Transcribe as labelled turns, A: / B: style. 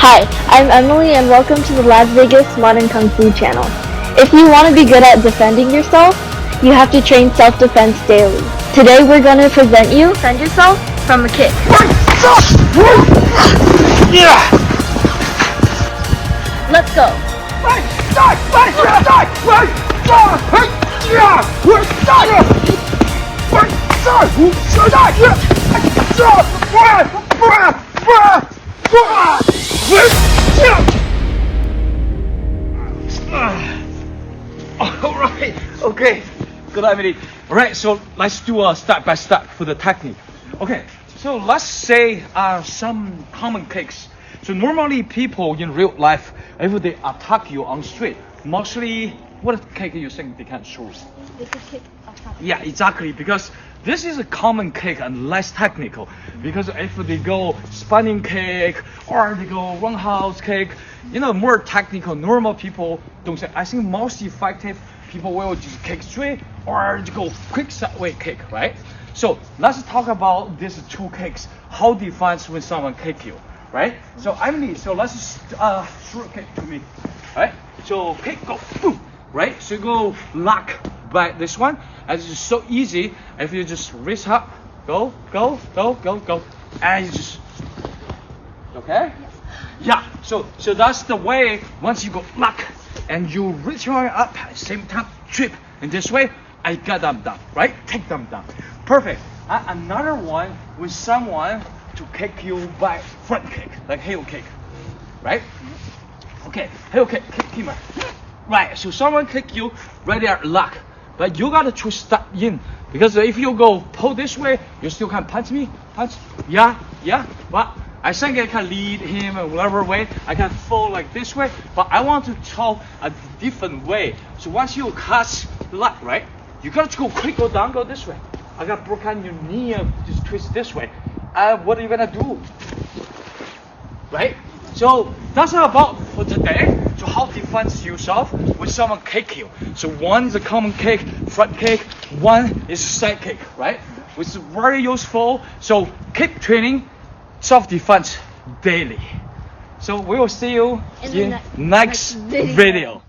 A: Hi, I'm Emily and welcome to the Las Vegas Modern Kung Fu channel. If you want to be good at defending yourself, you have to train self-defense daily. Today we're going to present you defend yourself from a kick. Let's go.
B: Alright, okay. Good, Emily. Alright, so let's do a step by step for the technique. Okay, so let's say some common kicks. So normally people in real life, if they attack you on street, mostly what kick you think they can choose?
A: They could kick attack.
B: Yeah, exactly, because this is a common kick and less technical. Because if they go spinning kick or they go roundhouse kick, more technical, normal people don't say. I think most effective people will just kick straight or go quick sideway kick, right? So let's talk about these two kicks. How defense when someone kick you, right? So Emily, so let's throw kick to me, right? So kick, go, boom, right? So you go lock back this one, and it's just so easy. If you just raise up, go, and you just, okay? Yeah, so that's the way. Once you go lock and you reach your arm up, at the same time trip in this way, I got them down, right? Take them down. Perfect. Another one with someone to kick you by front kick, like heel kick, right? Okay, heel kick, kick him. Right, so someone kick you right there, lock. But you gotta to step in, because if you go pull this way, you still can punch me, yeah, but I think I can lead him in whatever way. I can fall like this way, but I want to throw a different way. So once you catch the lock, right, you gotta go quick, go down, go this way. I got broken your knee, just twist this way. What are you gonna do? Right? So that's about for today. So how to defend yourself when someone kick you. So one is a common kick, front kick. One is side kick, right? Which is very useful. So keep training self-defense daily. So we will see you in the next video.